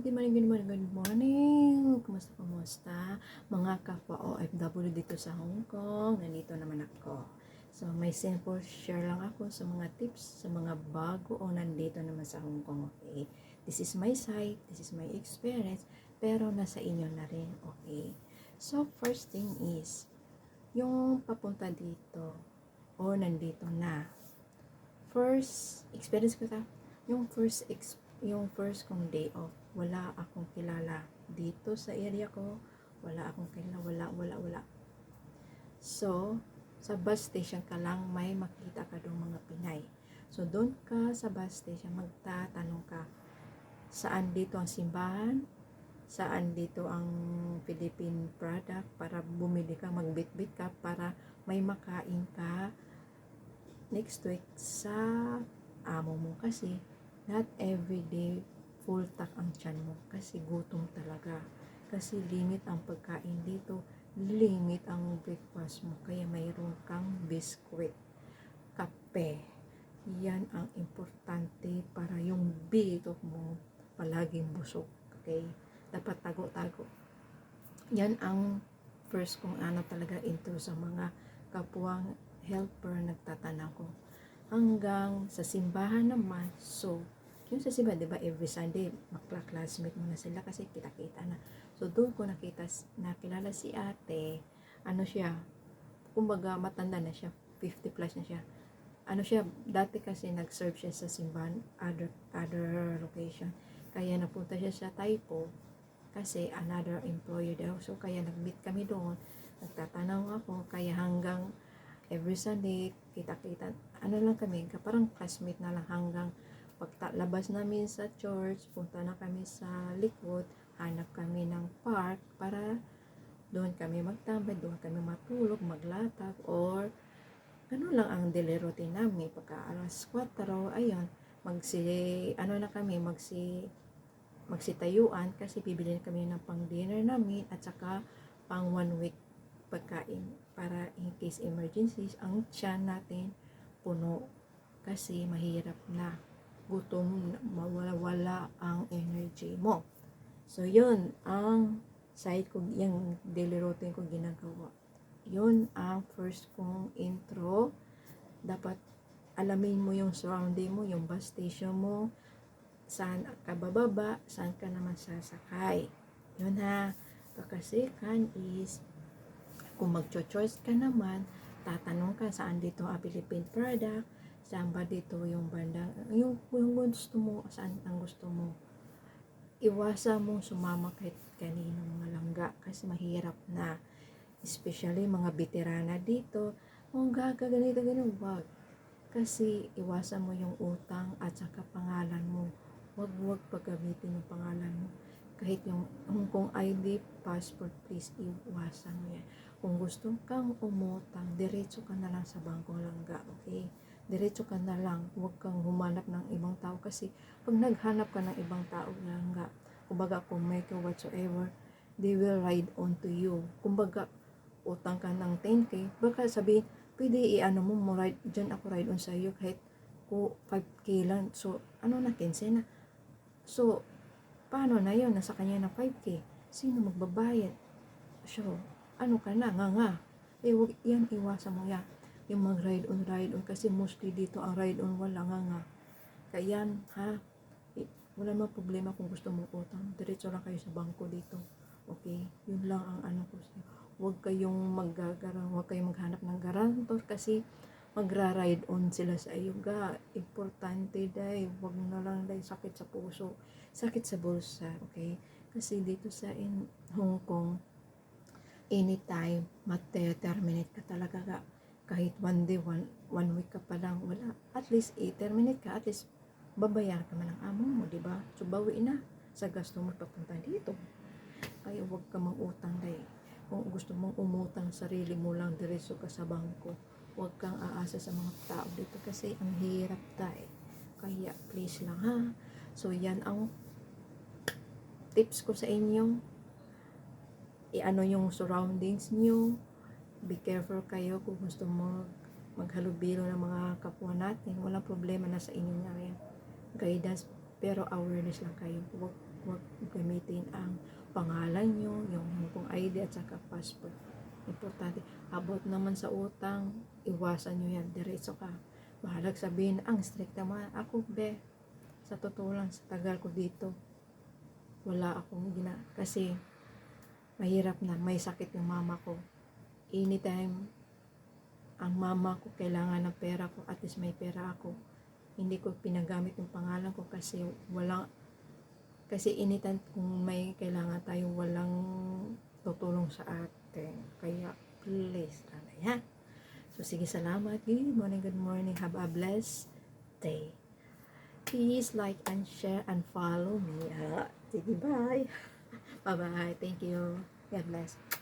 Good morning. Kumusta? Mga kapwa OFW dito sa Hong Kong. Nandito naman ako. So, may simple share lang ako sa mga tips sa mga bago o nandito naman sa Hong Kong. Okay? This is my side. This is my experience. Pero nasa inyo na rin. Okay? So, first thing is, yung papunta dito o nandito na. First experience ko yung first kong day off, wala akong kilala dito sa area ko, wala akong kilala, wala. So, sa bus station ka lang may makita ka doon mga Pinay. So, doon ka sa bus station, magtatanong ka, saan dito ang simbahan, saan dito ang Philippine product, para bumili ka, magbitbit ka, para may makain ka next week sa amo mo, kasi not everyday full tak ang tiyan mo, kasi gutom talaga, kasi limit ang pagkain dito, limit ang breakfast mo, kaya mayroon kang biskwit, kape, yan ang importante para yung bitok mo palaging busog. Okay, dapat tago-tago. Yan ang first kong talaga into sa mga kapwang helper, nagtatanaw ko hanggang sa simbahan naman. So, yung sa simbahan, diba, every Sunday, makla-classmate mo na sila kasi kita-kita na. So, doon ko nakilala si ate, siya, kumbaga, matanda na siya, 50 plus na siya. Siya, dati kasi nag-serve siya sa simbahan, other location. Kaya napunta siya sa Taipo, kasi another employer daw. So, kaya nag-meet kami doon, nagtatanaw ako, kaya hanggang every Sunday, kita-kita, lang kami, parang classmate na lang, hanggang paglalabas namin sa church, punta na kami sa likod, hanap kami ng park, para doon kami magtambay, doon kami matulog, maglatag, or ganun lang ang daily routine namin. Pagka alas 4, ayun, magsitayuan, kasi bibili kami ng pang dinner namin, at saka pang 1 week pagkain, para in case emergencies, ang tiyan natin puno, kasi mahirap na gutom, mawala ang energy mo. So yun ang side ko, yung daily routine ko ginagawa. Yun ang first kong intro. Dapat alamin mo yung surrounding mo, yung bus station mo, saan ka bababa, saan ka naman sasakay. Yun ha. Pagka-second is, kung magcho-choice ka naman, tatanong ka, saan dito ang Philippine product, saan ba dito yung bandang, yung gusto mo, saan ang gusto mo. Iwasan mong sumama kahit kanino mga langga, kasi mahirap na, especially mga veterana dito, ganito, wag. Kasi iwasan mo yung utang at saka pangalan mo. Wag paggamitin yung pangalan mo. Kahit yung Hong Kong ID, passport, please iwasan mo yan. Kung gusto kang umutang, diretso ka na lang sa bangkong langga, okay? Diretso ka na lang, huwag kang humanap ng ibang tao, kasi pag naghanap ka ng ibang tao langga, kumbaga kung may ka whatsoever, they will ride on to you. Kumbaga, utang ka ng 10k, baka sabihin, pwede mo ride, dyan ako ride on sa iyo, kahit ko 5k lang, so na 15 na. So, paano na yun? Nasa kanya na 5k. Sino magbabayad? So, ka na, nga. Wag yan, iwasan mo yan. Yung mag-ride on, kasi mostly dito ang ride on wala nga. Kaya yan, ha? Wala namang problema kung gusto mo utang. Diretso lang kayo sa bangko dito. Okay? Yun lang ang ko sa'yo. Huwag kayong huwag kayong maghanap ng garantor, kasi magra-ride on sila sa iyo. Importante dahil, huwag na lang dahil sakit sa puso, sakit sa bulsa, okay? Kasi dito sa Hong Kong, anytime, terminate ka talaga kahit one day, one week ka pa lang, wala, at least terminate ka, at least babayaran ka man ng amo mo, diba? So, bawi na sa gasto mo papunta dito. Kaya huwag ka mang-utang dahil. Kung gusto mong umutang, sarili mo lang, diretso ka sa bangko. Huwag kang aasa sa mga tao dito, kasi ang hirap tayo. Kaya please lang ha. So yan ang tips ko sa inyo. Yung surroundings nyo. Be careful kayo kung gusto mo maghalubilo ng mga kapwa natin. Walang problema, na sa inyo na rin. Guidance pero awareness lang kayo. Huwag gamitin ang pangalan nyo, yung pong ID at saka passport. Importante. About naman sa utang, iwasan nyo yan. Diretso ka. Bahalag sabihin, ang strict naman. Ako, sa totoo lang, sa tagal ko dito, wala akong kasi mahirap na, may sakit yung mama ko. Anytime, ang mama ko kailangan ng pera ko, at least may pera ako. Hindi ko pinagamit yung pangalan ko kasi anytime kung may kailangan tayo, walang tutulong sa atin. Kaya, please, ha? So, sige, salamat. Good morning. Have a blessed day. Please like and share and follow me. Sige, bye. Bye-bye. Thank you. God bless.